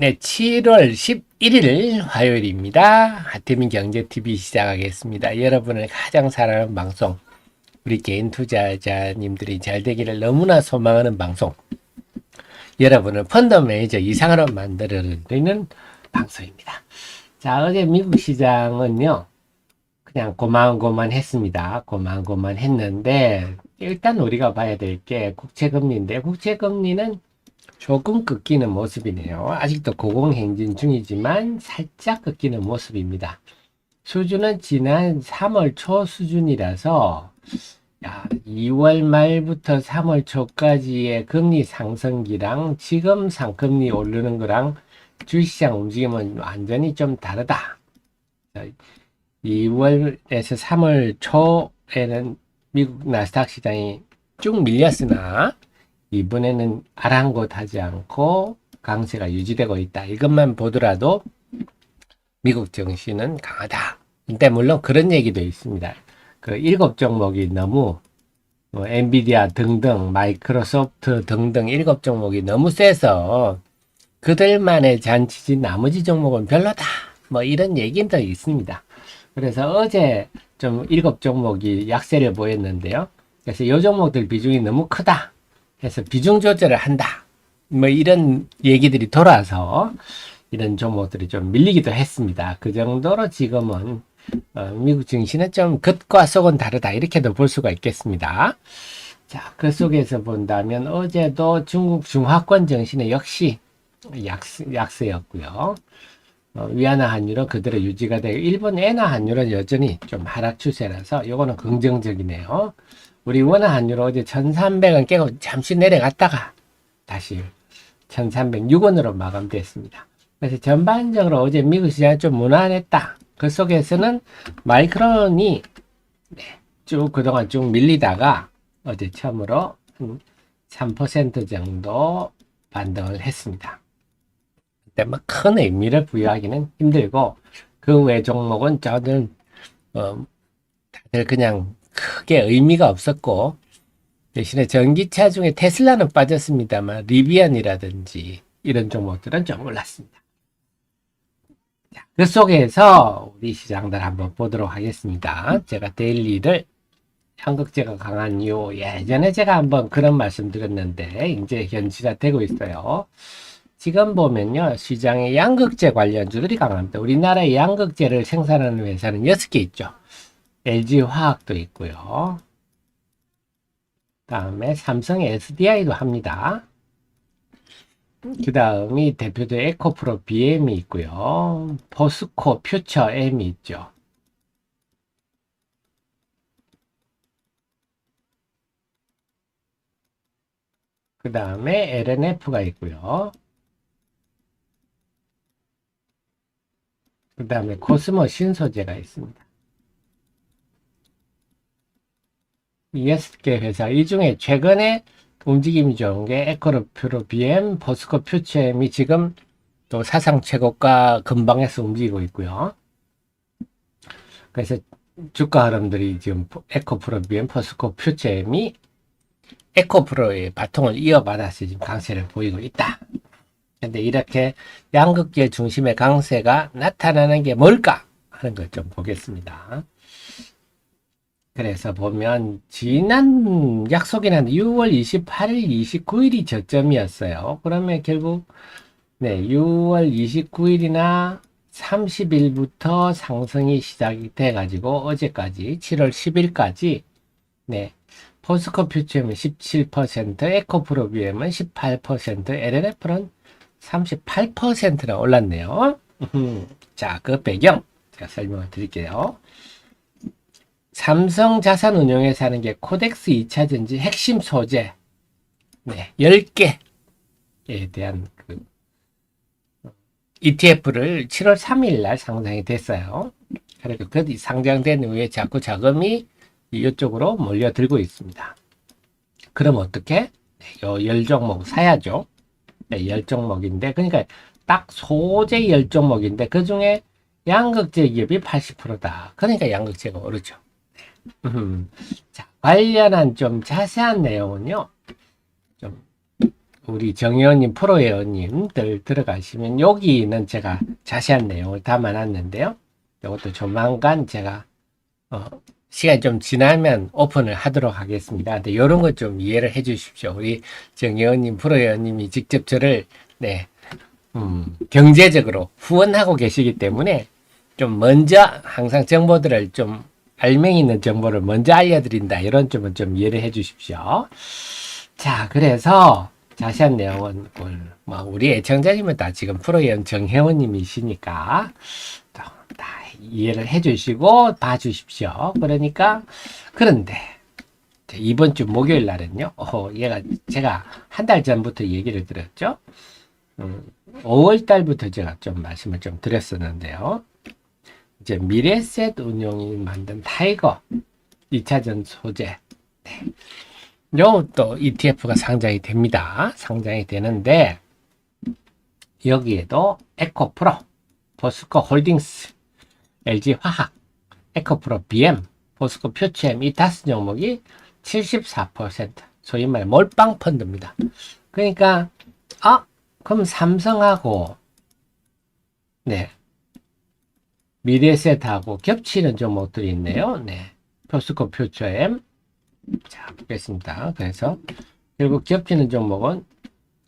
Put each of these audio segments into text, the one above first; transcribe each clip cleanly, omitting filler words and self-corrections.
네, 7월 11일 화요일입니다. 하태민 경제TV 시작하겠습니다. 여러분을 가장 사랑하는 방송, 우리 개인 투자자님들이 잘 되기를 너무나 소망하는 방송, 여러분을 펀드 매니저 이상으로 만들어드리는 방송입니다. 자, 어제 미국 시장은요, 그냥 고만고만했습니다. 고만고만했는데, 일단 우리가 봐야 될 게 국채금리인데, 국채금리는 조금 꺾이는 모습이네요. 아직도 고공행진 중이지만 살짝 꺾이는 모습입니다. 수준은 지난 3월 초 수준이라서 2월 말부터 3월 초까지의 금리 상승기랑 지금 상금리 오르는 거랑 주식시장 움직임은 완전히 좀 다르다. 2월에서 3월 초에는 미국 나스닥 시장이 쭉 밀렸으나 이번에는 아랑곳하지 않고 강세가 유지되고 있다. 이것만 보더라도 미국 증시는 강하다. 근데 물론 그런 얘기도 있습니다. 그 7종목이 너무 엔비디아 등등 마이크로소프트 등등 7종목이 너무 세서 그들만의 잔치지 나머지 종목은 별로다. 뭐 이런 얘기도 있습니다. 그래서 어제 좀 7종목이 약세를 보였는데요. 그래서 이 종목들 비중이 너무 크다. 해서 비중 조절을 한다. 뭐 이런 얘기들이 돌아서 이런 종목들이 좀 밀리기도 했습니다. 그 정도로 지금은 미국 증시는 좀 겉과 속은 다르다. 이렇게도 볼 수가 있겠습니다. 자, 그 속에서 본다면 어제도 중국 중화권 증시는 역시 약세였고요. 위안화 환율은 그대로 유지가 되고 일본 엔화 환율은 여전히 좀 하락 추세라서 이거는 긍정적이네요. 우리 원화 환율 어제 1300원 깨고 잠시 내려갔다가 다시 1306원으로 마감됐습니다. 그래서 전반적으로 어제 미국 시장이 좀 무난했다. 그 속에서는 마이크론이 쭉 그동안 쭉 밀리다가 어제 처음으로 3% 정도 반등을 했습니다. 근데 뭐 큰 의미를 부여하기는 힘들고 그 외 종목은 다들 그냥 크게 의미가 없었고 대신에 전기차 중에 테슬라는 빠졌습니다만 리비안이라든지 이런 종목들은 좀 올랐습니다. 자, 그 속에서 우리 시장들 한번 보도록 하겠습니다. 제가 데일리를 한국제가 강한 이유 예전에 제가 한번 그런 말씀 드렸는데 이제 현시가 되고 있어요. 지금 보면요 시장에 양극재 관련주들이 강합니다. 우리나라의 양극재를 생산하는 회사는 6개 있죠. LG화학도 있고요. 다음에 삼성 SDI도 합니다. 그 다음이 대표적 에코프로 BM이 있고요. 포스코 퓨처 M이 있죠. 그 다음에 LNF가 있고요. 그 다음에 코스모 신소재가 있습니다. 6개 회사 이 중에 최근에 움직임이 좋은 게 에코프로 BM, 포스코 퓨처엠이 지금 또 사상 최고가 근방에서 움직이고 있고요. 그래서 주가 흐름들이 지금 에코프로 BM, 포스코 퓨처엠이 에코프로의 바통을 이어받아서 지금 강세를 보이고 있다. 근데 이렇게 양극재 중심의 강세가 나타나는 게 뭘까 하는 걸 좀 보겠습니다. 그래서 보면 지난 약속이란 6월 28일, 29일이 저점이었어요. 그러면 결국 6월 29일이나 30일부터 상승이 시작이 돼 가지고 어제까지 7월 10일까지 포스코 퓨처엠은 17%, 에코프로비엠은 18%, LNF는 38%나 올랐네요. 자, 그 배경 제가 설명을 드릴게요. 삼성자산운용에서 하는 게 코덱스 2차전지 핵심 소재 10개에 대한 그 ETF를 7월 3일 날 상장이 됐어요. 그리고 그 상장된 후에 자꾸 자금이 이쪽으로 몰려들고 있습니다. 그럼 어떻게? 요 10종목 사야죠. 10종목인데 그러니까 딱 소재 10종목인데 그 중에 양극재 기업이 80%다. 그러니까 양극재가 오르죠. 자, 관련한 좀 자세한 내용은요. 좀 우리 정혜원님, 프로회원님들 들어가시면 여기는 제가 자세한 내용을 담아놨는데요. 이것도 조만간 제가 시간이 좀 지나면 오픈을 하도록 하겠습니다. 근데 이런 것 좀 이해를 해 주십시오. 우리 정혜원님, 프로회원님이 직접 저를 경제적으로 후원하고 계시기 때문에 좀 먼저 항상 정보들을 좀 알맹이 있는 정보를 먼저 알려드린다. 이런 점은 좀 이해를 해 주십시오. 자, 그래서 자세한 내용은 뭐 우리 애청자님은 다 지금 프로연 정혜원님이시니까 다 이해를 해 주시고 봐 주십시오. 그러니까 그런데 이번 주 목요일 날은요. 얘가 제가 한 달 전부터 얘기를 드렸죠. 5월 달부터 제가 좀 말씀을 좀 드렸었는데요. 이제 미래셋 운용이 만든 타이거 2차전 소재. 네. 요 또 ETF가 상장이 됩니다. 상장이 되는데 여기에도 에코프로, 포스코 홀딩스, LG화학, 에코프로 BM, 포스코 퓨처엠 이 다섯 종목이 74%, 소위 말 몰빵 펀드입니다. 그러니까 그럼 삼성하고 네 미래셋하고 겹치는 종목들이 있네요. 네, 포스코 퓨처엠. 자, 보겠습니다. 그래서 결국 겹치는 종목은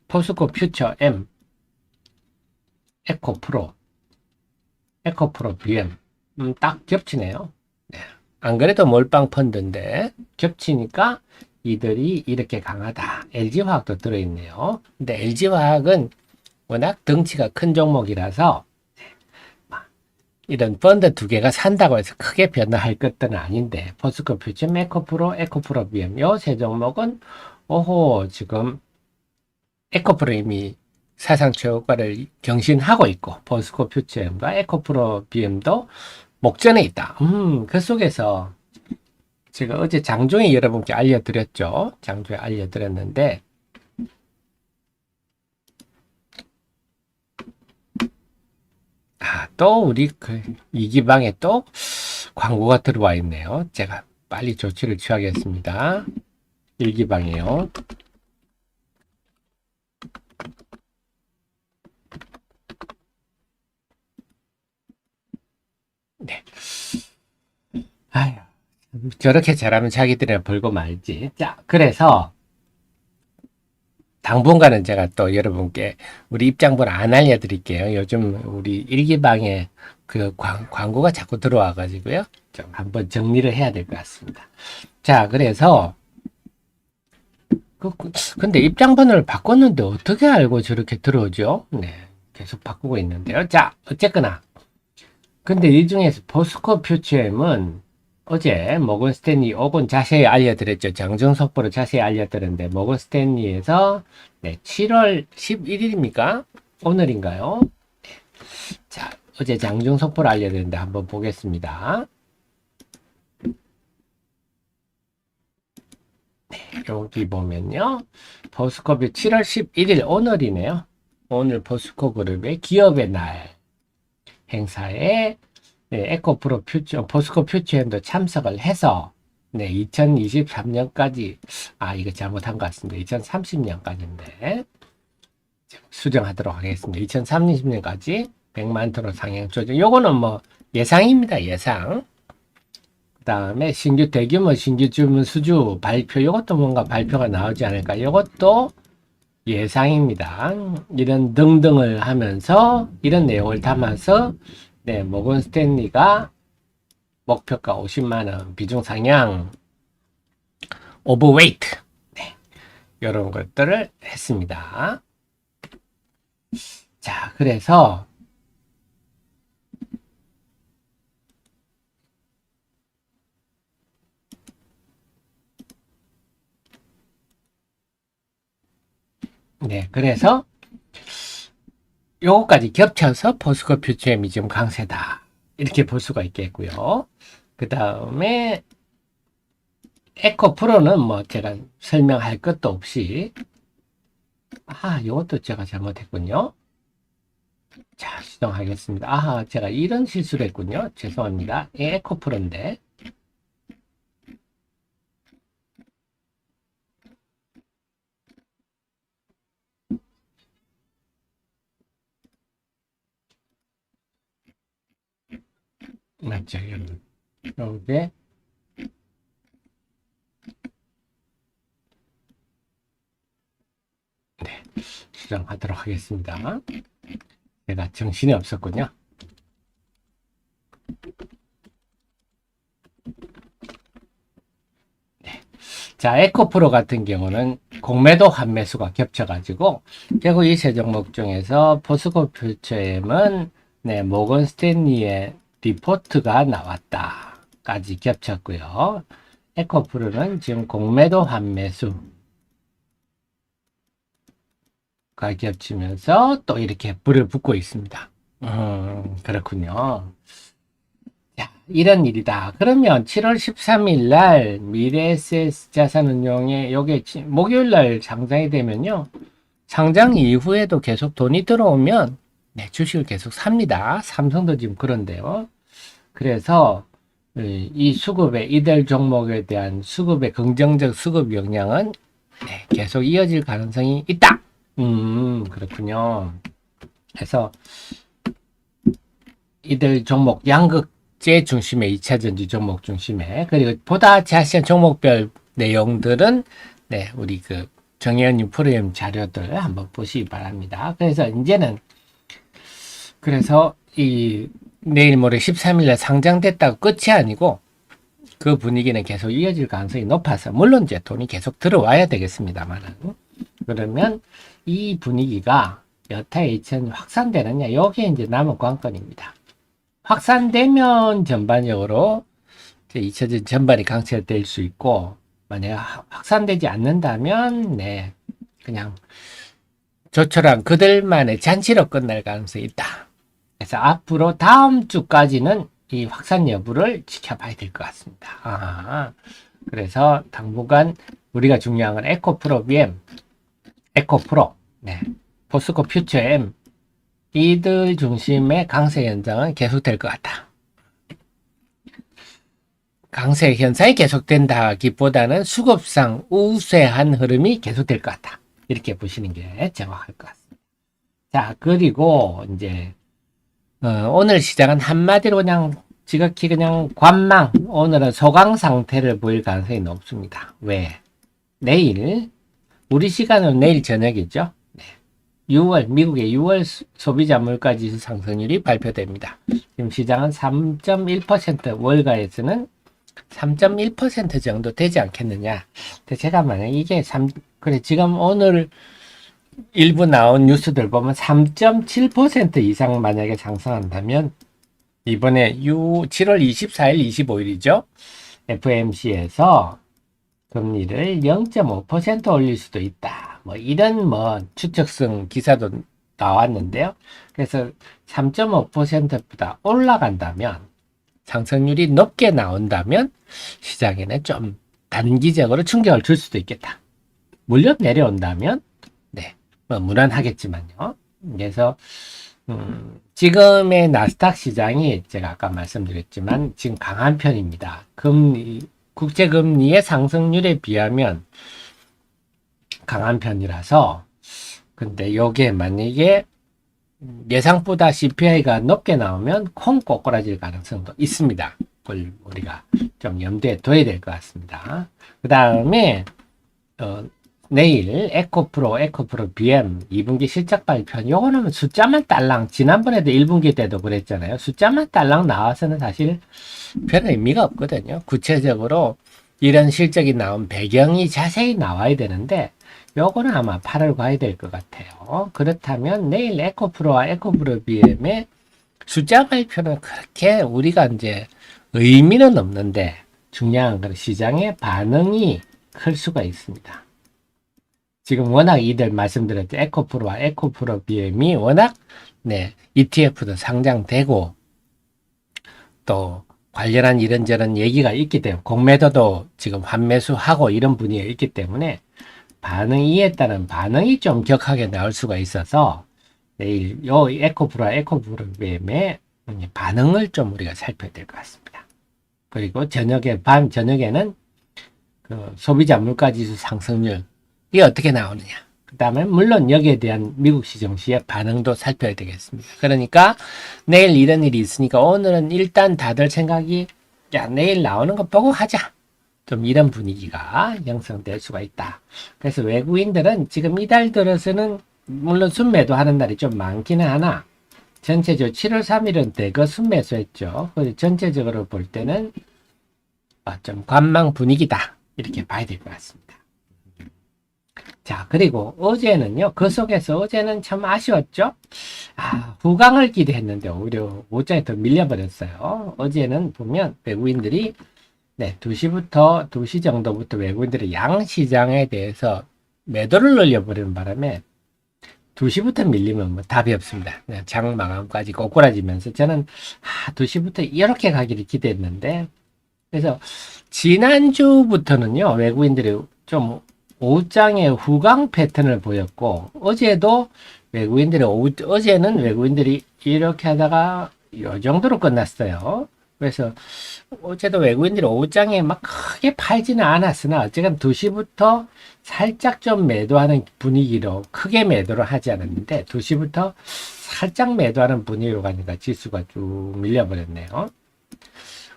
포스코 퓨처 M, 에코프로, 에코프로 BM. 딱 겹치네요. 네. 안 그래도 몰빵 펀드인데 겹치니까 이들이 이렇게 강하다. LG화학도 들어있네요. 근데 LG화학은 워낙 덩치가 큰 종목이라서 이런 펀드 두 개가 산다고 해서 크게 변화할 것들은 아닌데 포스코 퓨처, 에코프로, 에코프로 BM 요 세 종목은 지금 에코프로 이미 사상 최고가를 경신하고 있고 포스코 퓨처엠과 에코프로 BM도 목전에 있다. 그 속에서 제가 어제 장중에 여러분께 알려드렸죠. 장중에 알려드렸는데 또 우리 이기방에 또 광고가 들어와 있네요. 제가 빨리 조치를 취하겠습니다. 일기방이에요. 네. 아유, 저렇게 잘하면 자기들이나 벌고 말지. 자, 그래서 당분간은 제가 또 여러분께 우리 입장번호 안 알려드릴게요. 요즘 우리 일기방에 그 광고가 자꾸 들어와 가지고요. 좀 한번 정리를 해야 될 것 같습니다. 자, 그래서 근데 입장번호를 바꿨는데 어떻게 알고 저렇게 들어오죠? 네, 계속 바꾸고 있는데요. 자, 어쨌거나 근데 이 중에서 포스코 퓨처엠은 어제 모건 스탠리 오건 자세히 알려드렸죠. 장중 속보로 자세히 알려드렸는데 모건 스탠리에서 네, 7월 11일입니까? 오늘인가요? 자, 어제 장중 속보를 알려드렸는데 한번 보겠습니다. 네, 여기 보면요. 포스코비 7월 11일 오늘이네요. 오늘 포스코 그룹의 기업의 날 행사에 네, 에코프로 퓨처, 포스코 퓨처엠도 참석을 해서 네, 2023년까지 이거 잘못한 것 같습니다. 2030년까지인데 수정하도록 하겠습니다. 2030년까지 100만 톤으로 상향 조정. 요거는 뭐 예상입니다. 예상. 그 다음에 신규 대규모 신규 주문 수주 발표, 이것도 뭔가 발표가 나오지 않을까. 이것도 예상입니다. 이런 등등을 하면서 이런 내용을 담아서 네, 모건 스탠리가 목표가 50만원 비중 상향 오버웨이트 네, 이런 것들을 했습니다. 자, 그래서 네, 그래서 요거까지 겹쳐서 포스코 퓨처엠이 좀 강세다. 이렇게 볼 수가 있겠고요. 그 다음에 에코프로는 뭐 제가 설명할 것도 없이 요것도 제가 잘못했군요. 자, 수정하겠습니다. 제가 이런 실수를 했군요. 죄송합니다. 에코프로인데 맞죠, 여러분. 요게 네, 수정하도록 하겠습니다. 제가 정신이 없었군요. 자, 에코프로 같은 경우는 공매도 환매수가 겹쳐가지고 결국 이 세 종목 중에서 포스코 퓨처엠은 네, 모건 스탠리의 리포트가 나왔다까지 겹쳤고요. 에코프로는 지금 공매도 환매수가 겹치면서 또 이렇게 불을 붙고 있습니다. 그렇군요. 야, 이런 일이다. 그러면 7월 13일 날 미래에셋 자산운용에 요게 목요일 날 상장이 되면요. 상장 이후에도 계속 돈이 들어오면 네, 주식을 계속 삽니다. 삼성도 지금 그런데요. 그래서 이 수급의 이들 종목에 대한 수급의 긍정적 수급 영향은 네, 계속 이어질 가능성이 있다. 그렇군요. 그래서 이들 종목 양극재 중심의 2차전지 종목 중심에 그리고 보다 자세한 종목별 내용들은 네, 우리 그 정혜연님 프로그램 자료들 한번 보시기 바랍니다. 그래서 이제는 그래서 이 내일 모레 13일에 상장됐다고 끝이 아니고 그 분위기는 계속 이어질 가능성이 높아서 물론 이제 돈이 계속 들어와야 되겠습니다만은 그러면 이 분위기가 여타 H는 확산되느냐 이게 이제 남은 관건입니다. 확산되면 전반적으로 2차전 전반이 강세될 수 있고 만약 확산되지 않는다면 네 그냥 조촐한 그들만의 잔치로 끝날 가능성이 있다. 그래서 앞으로 다음 주까지는 이 확산 여부를 지켜봐야 될 것 같습니다. 그래서 당분간 우리가 중요한 건 에코프로 BM, 에코프로, 네, 포스코 퓨처 M 이들 중심의 강세 현상은 계속될 것 같다. 강세 현상이 계속된다기보다는 수급상 우세한 흐름이 계속될 것 같다. 이렇게 보시는 게 정확할 것 같습니다. 자, 그리고 이제 오늘 시장은 한마디로 그냥 지극히 그냥 관망, 오늘은 소강 상태를 보일 가능성이 높습니다. 왜? 내일, 우리 시간은 내일 저녁이죠. 네. 6월, 미국의 6월 소비자 물가지수 상승률이 발표됩니다. 지금 시장은 3.1% 월가에서는 3.1% 정도 되지 않겠느냐. 근데 제가 만약 이게 그래, 지금 오늘 일부 나온 뉴스들 보면 3.7% 이상 만약에 상승한다면 이번에 7월 24일, 25일이죠. FMC에서 금리를 0.5% 올릴 수도 있다. 뭐 이런 뭐 추측성 기사도 나왔는데요. 그래서 3.5%보다 올라간다면 상승률이 높게 나온다면 시장에는 좀 단기적으로 충격을 줄 수도 있겠다. 물론 내려온다면 네, 뭐 무난하겠지만요. 그래서 지금의 나스닥 시장이 제가 아까 말씀드렸지만 지금 강한 편입니다. 국제금리의 상승률에 비하면 강한 편이라서 근데 요게 만약에 예상보다 CPI가 높게 나오면 콩 꼬꾸라질 가능성도 있습니다. 그걸 우리가 좀 염두에 둬야 될 것 같습니다. 그 다음에 내일 에코프로 BM 2분기 실적 발표 요거는 숫자만 딸랑 지난번에도 1분기 때도 그랬잖아요. 숫자만 딸랑 나와서는 사실 별 의미가 없거든요. 구체적으로 이런 실적이 나온 배경이 자세히 나와야 되는데 요거는 아마 8월 가야 될 것 같아요. 그렇다면 내일 에코프로와 에코프로 BM의 숫자 발표는 그렇게 우리가 이제 의미는 없는데 중요한 건 시장의 반응이 클 수가 있습니다. 지금 워낙 이들 말씀드렸죠. 에코프로와 에코프로 BM이 워낙 네, ETF도 상장되고 또 관련한 이런저런 얘기가 있기 때문에 공매도도 지금 환매수하고 이런 분위기가 있기 때문에 반응에 따른 반응이 좀 격하게 나올 수가 있어서 내일 요 에코프로와 에코프로 BM의 반응을 좀 우리가 살펴야 될 것 같습니다. 그리고 밤 저녁에는 그 소비자 물가지수 상승률 이게 어떻게 나오느냐. 그 다음에 물론 여기에 대한 미국 시정시의 반응도 살펴야 되겠습니다. 그러니까 내일 이런 일이 있으니까 오늘은 일단 다들 생각이 야 내일 나오는 거 보고 하자. 좀 이런 분위기가 형성될 수가 있다. 그래서 외국인들은 지금 이달 들어서는 물론 순매도 하는 날이 좀 많기는 하나 전체적으로 7월 3일은 대거 순매수했죠. 그래서 전체적으로 볼 때는 좀 관망 분위기다. 이렇게 봐야 될 것 같습니다. 자, 그리고 어제는요, 그 속에서 어제는 참 아쉬웠죠? 후강을 기대했는데 오히려 5장에 더 밀려버렸어요. 어제는 보면 외국인들이 2시 정도부터 외국인들이 양시장에 대해서 매도를 늘려버리는 바람에 2시부터 밀리면 뭐 답이 없습니다. 그냥 장 마감까지 꼬꾸라지면서 저는 2시부터 이렇게 가기를 기대했는데 그래서 지난주부터는요 외국인들이 좀 오후장의 후강 패턴을 보였고 어제도 어제는 외국인들이 이렇게 하다가 이 정도로 끝났어요. 그래서 어제도 외국인들이 오후장에 막 크게 팔지는 않았으나 어쨌든 2시부터 살짝 좀 매도하는 분위기로 크게 매도를 하지 않았는데 2시부터 살짝 매도하는 분위기로 가니까 지수가 쭉 밀려버렸네요.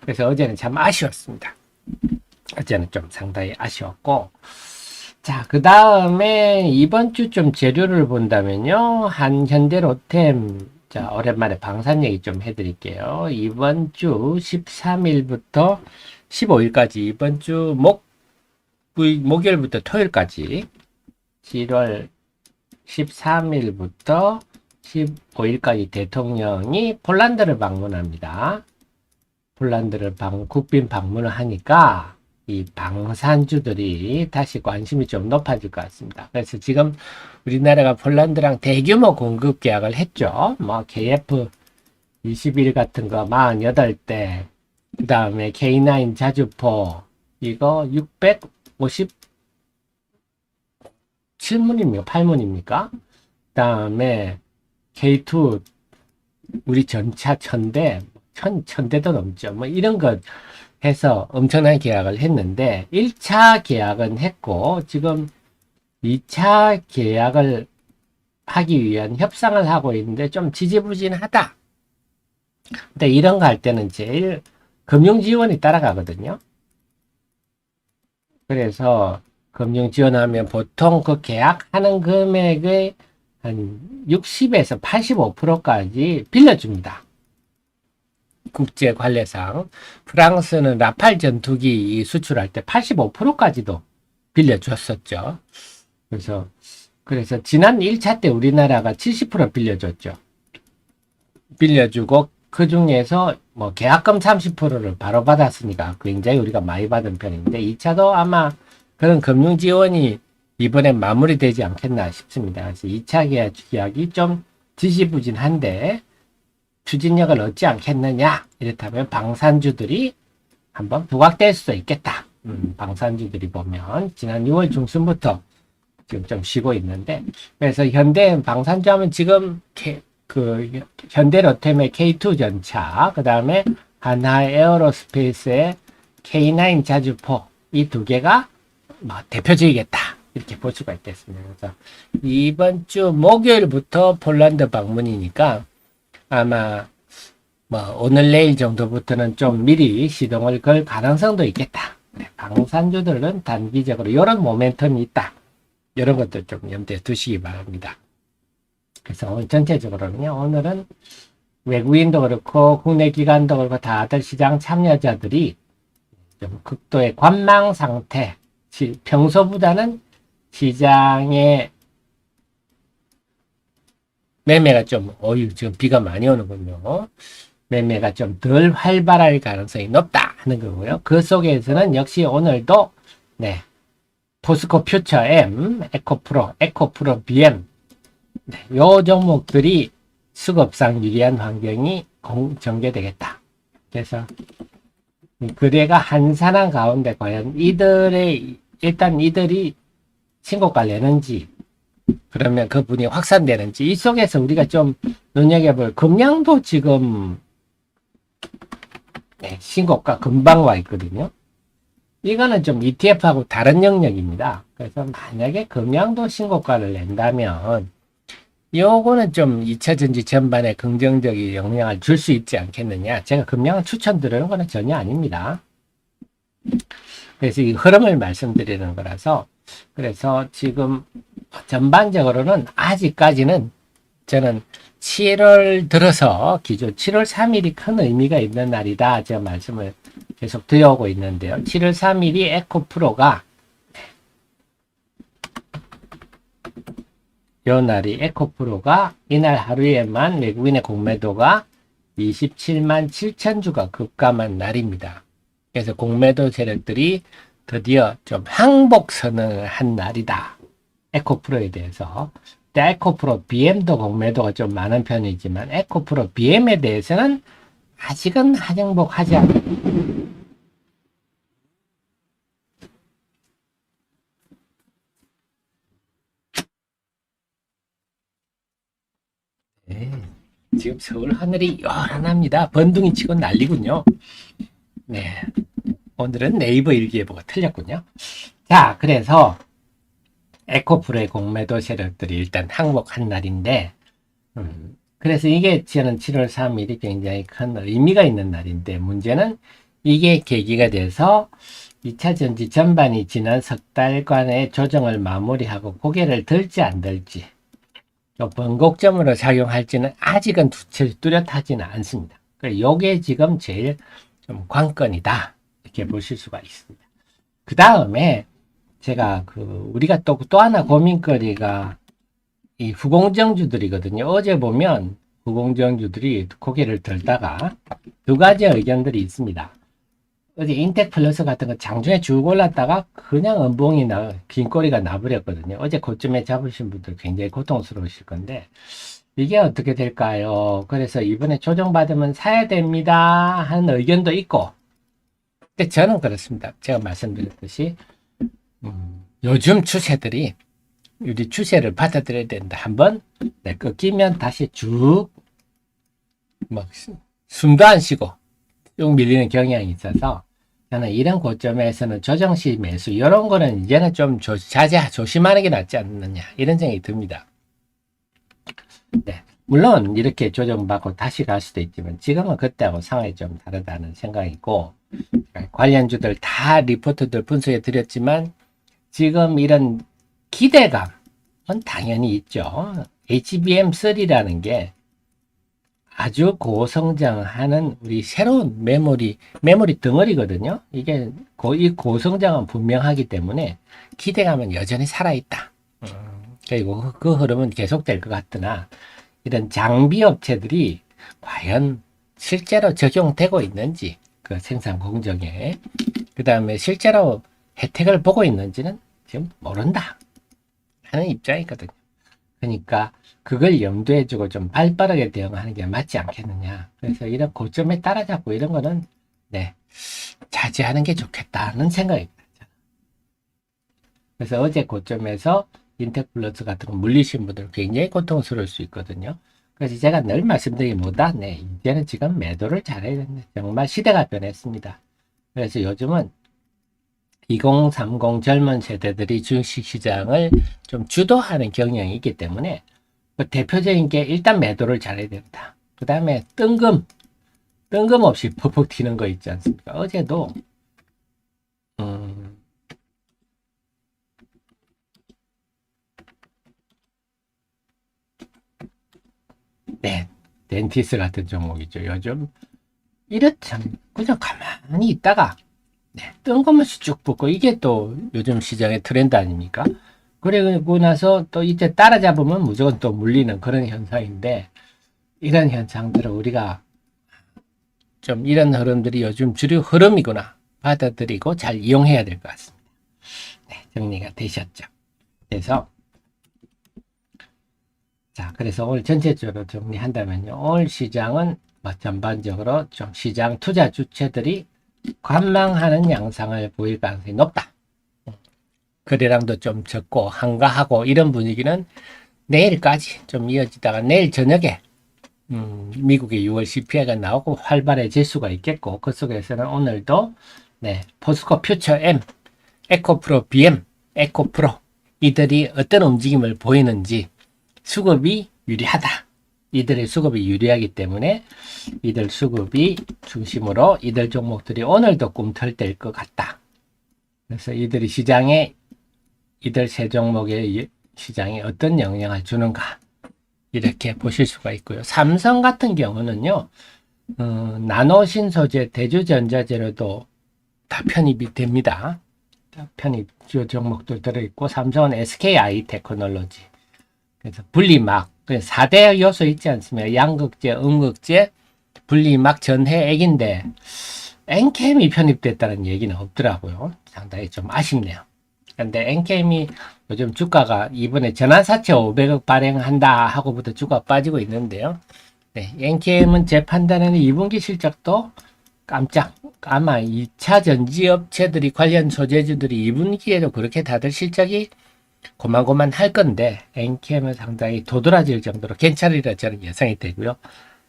그래서 어제는 참 아쉬웠습니다. 어제는 좀 상당히 아쉬웠고 자, 그 다음에 이번 주 좀 재료를 본다면요. 현대로템 자, 오랜만에 방산 얘기 좀 해드릴게요. 이번 주 13일부터 15일까지 이번 주 목요일부터 토요일까지 7월 13일부터 15일까지 대통령이 폴란드를 방문합니다. 폴란드를 국빈 방문을 하니까 이 방산주들이 다시 관심이 좀 높아질 것 같습니다. 그래서 지금 우리나라가 폴란드랑 대규모 공급 계약을 했죠. 뭐 KF21 같은 거 48대, 그 다음에 K9 자주포 이거 657문입니까? 8문입니까? 그 다음에 K2 우리 전차 1000대, 1000대도 넘죠. 뭐 이런 거 해서 엄청난 계약을 했는데 1차 계약은 했고 지금 2차 계약을 하기 위한 협상을 하고 있는데 좀 지지부진하다. 근데 이런 거 할 때는 제일 금융 지원이 따라가거든요. 그래서 금융 지원하면 보통 그 계약하는 금액의 한 60에서 85%까지 빌려줍니다. 국제 관례상 프랑스는 라팔 전투기 수출할 때 85%까지도 빌려줬었죠. 그래서 지난 1차 때 우리나라가 70% 빌려줬죠. 빌려주고 그 중에서 뭐 계약금 30%를 바로 받았으니까 굉장히 우리가 많이 받은 편인데 2차도 아마 그런 금융 지원이 이번에 마무리되지 않겠나 싶습니다. 그래서 2차 계약이 좀 지지부진한데 추진력을 얻지 않겠느냐. 이렇다면 방산주들이 한번 부각될 수도 있겠다. 방산주들이 보면 지난 6월 중순부터 지금 좀 쉬고 있는데 그래서 현대 방산주 하면 지금 그 현대로템의 K2 전차 그 다음에 한화 에어로스페이스의 K9 자주포 이 두 개가 뭐 대표적이겠다. 이렇게 볼 수가 있겠습니다. 그래서 이번 주 목요일부터 폴란드 방문이니까 아마 뭐 오늘 내일 정도부터는 좀 미리 시동을 걸 가능성도 있겠다. 방산주들은 단기적으로 이런 모멘텀이 있다. 이런 것도 좀 염두에 두시기 바랍니다. 그래서 오늘 전체적으로는요. 오늘은 외국인도 그렇고 국내 기관도 그렇고 다들 시장 참여자들이 좀 극도의 관망 상태, 평소보다는 시장의 매매가 좀, 지금 비가 많이 오는군요. 매매가 좀 덜 활발할 가능성이 높다 하는 거고요. 그 속에서는 역시 오늘도, 포스코 퓨처 M, 에코프로 BM, 요 종목들이 수급상 유리한 환경이 전개되겠다. 그래서, 거래가 한산한 가운데 과연 일단 이들이 신고가를 내는지, 그러면 그 분이 확산되는지 이 속에서 우리가 좀 눈여겨볼 금량도 지금 신고가 금방 와 있거든요. 이거는 좀 ETF하고 다른 영역입니다. 그래서 만약에 금양도 신고가를 낸다면 요거는 좀 2차 전지 전반에 긍정적인 영향을 줄 수 있지 않겠느냐. 제가 금양을 추천드리는 거는 전혀 아닙니다. 그래서 이 흐름을 말씀드리는 거라서, 그래서 지금 전반적으로는 아직까지는 저는 7월 들어서 기존 7월 3일이 큰 의미가 있는 날이다. 제가 말씀을 계속 드려오고 있는데요. 7월 3일이 에코프로가, 요 날이 에코프로가 이날 하루에만 외국인의 공매도가 27만 7천 주가 급감한 날입니다. 그래서 공매도 세력들이 드디어 좀 항복 선언을 한 날이다. 에코프로에 대해서. 에코프로 BM도 공매도가 좀 많은 편이지만 에코프로 BM에 대해서는 아직은 항복하지 않습니다. 네, 지금 서울 하늘이 요란합니다. 번둥이 치고 난리군요. 네, 오늘은 네이버 일기예보가 틀렸군요. 자, 그래서 에코프로의 공매도 세력들이 일단 항복한 날인데, 그래서 이게 저는 7월 3일이 굉장히 큰 의미가 있는 날인데, 문제는 이게 계기가 돼서 2차 전지 전반이 지난 석 달간의 조정을 마무리하고 고개를 들지 안 들지, 또 번곡점으로 작용할지는 아직은 뚜렷하지는 않습니다. 요게 지금 제일 좀 관건이다. 이렇게 보실 수가 있습니다. 그 다음에 제가 우리가 또 하나 고민거리가 이 후공정주들이거든요. 어제 보면 후공정주들이 고개를 들다가 두 가지 의견들이 있습니다. 어제 인텍플러스 같은 거 장중에 쭉 올랐다가 그냥 음봉이 긴 꼬리가 나버렸거든요. 어제 고점에 잡으신 분들 굉장히 고통스러우실 건데 이게 어떻게 될까요? 그래서 이번에 조정받으면 사야 됩니다 하는 의견도 있고, 근데 저는 그렇습니다. 제가 말씀드렸듯이 요즘 추세들이 우리 추세를 받아들여야 된다. 한번 꺾이면 다시 쭉 숨도 안 쉬고 쭉 밀리는 경향이 있어서 저는 이런 고점에서는 조정시 매수 이런 거는 이제는 좀 조심하는 게 낫지 않느냐 이런 생각이 듭니다. 네, 물론 이렇게 조정받고 다시 갈 수도 있지만 지금은 그때하고 상황이 좀 다르다는 생각이고, 관련주들 다 리포트들 분석해 드렸지만 지금 이런 기대감은 당연히 있죠. HBM3라는 게 아주 고성장하는 우리 새로운 메모리 덩어리거든요. 이게 이 고성장은 분명하기 때문에 기대감은 여전히 살아있다. 그리고 그 흐름은 계속될 것 같으나 이런 장비 업체들이 과연 실제로 적용되고 있는지, 그 생산 공정에, 그 다음에 실제로 혜택을 보고 있는지는 지금 모른다 하는 입장이거든요. 그러니까 그걸 염두에 두고 좀 발빠르게 대응하는 게 맞지 않겠느냐. 그래서 이런 고점에 따라잡고 이런 거는 자제하는 게 좋겠다는 생각입니다. 그래서 어제 고점에서 인텍플러스 같은 거 물리신 분들 굉장히 고통스러울 수 있거든요. 그래서 제가 늘 말씀드린 뭐다? 이제는 지금 매도를 잘해야 된다. 정말 시대가 변했습니다. 그래서 요즘은 2030 젊은 세대들이 주식시장을 좀 주도하는 경향이 있기 때문에 그 대표적인 게 일단 매도를 잘해야 된다. 그 다음에 뜬금없이 퍽퍽 튀는 거 있지 않습니까? 어제도 덴티스 같은 종목이죠. 요즘 이렇참 그냥 가만히 있다가 뜬금없이 쭉 붙고, 이게 또 요즘 시장의 트렌드 아닙니까? 그리고 나서 또 이제 따라잡으면 무조건 또 물리는 그런 현상인데, 이런 현상들을 우리가 좀 이런 흐름들이 요즘 주류 흐름이구나 받아들이고 잘 이용해야 될 것 같습니다. 정리가 되셨죠? 그래서 오늘 전체적으로 정리한다면요. 오늘 시장은 전반적으로 좀 시장 투자 주체들이 관망하는 양상을 보일 가능성이 높다. 거래량도 좀 적고 한가하고 이런 분위기는 내일까지 좀 이어지다가 내일 저녁에 미국의 6월 CPI가 나오고 활발해질 수가 있겠고, 그 속에서는 오늘도 네, 포스코 퓨처 M, 에코프로 BM, 에코프로 이들이 어떤 움직임을 보이는지 수급이 유리하다. 이들의 수급이 유리하기 때문에 이들 수급이 중심으로 이들 종목들이 오늘도 꿈틀댈 것 같다. 그래서 이들이 시장에 이들 세 종목의 시장에 어떤 영향을 주는가 이렇게 보실 수가 있고요. 삼성 같은 경우는요. 나노 신소재, 대주전자재로도 다 편입이 됩니다. 편입 주요 종목들 들어있고 삼성은 SKI 테크놀로지 그래서 분리막 4대 요소 있지 않습니까? 양극재, 음극재, 분리막, 전해, 액인데 엔캠이 편입됐다는 얘기는 없더라고요. 상당히 좀 아쉽네요. 근데 엔캠이 요즘 주가가 이번에 전환사채 500억 발행한다 하고부터 주가 빠지고 있는데요. 네, 엔캠은 제 판단에는 2분기 실적도 깜짝 아마 2차 전지업체들이 관련 소재주들이 2분기에도 그렇게 다들 실적이 고만고만 할 건데 엔캠은 상당히 도드라질 정도로 괜찮으리라 저는 예상이 되고요.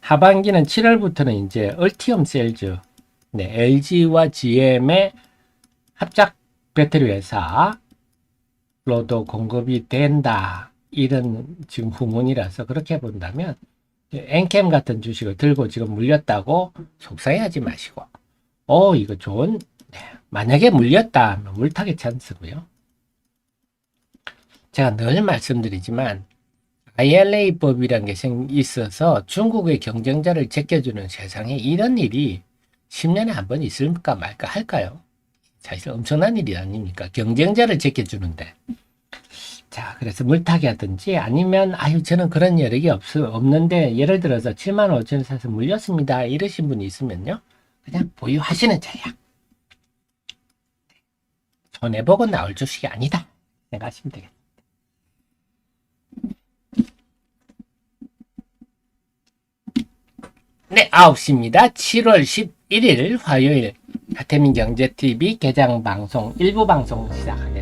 하반기는 7월부터는 이제 얼티엄 셀즈 네, LG와 GM의 합작 배터리 회사로도 공급이 된다. 이런 지금 후문이라서 그렇게 본다면 엔캠 같은 주식을 들고 지금 물렸다고 속상해하지 마시고 이거 좋은 만약에 물렸다 하면 물타기 찬스고요. 제가 늘 말씀드리지만 IRA 법이라는 게 있어서 중국의 경쟁자를 제껴주는 세상에 이런 일이 10년에 한 번 있을까 말까 할까요? 사실 엄청난 일이 아닙니까? 경쟁자를 제껴주는데. 자, 그래서 물타기 하든지 아니면 저는 그런 여력이 없는데 예를 들어서 75,000원 사서 물렸습니다. 이러신 분이 있으면요. 그냥 보유하시는 전략. 손해보고 나올 주식이 아니다. 생각하시면 되겠습니다. 네, 9시입니다. 7월 11일 화요일 하태민경제TV 개장방송 일부 방송 시작하겠습니다.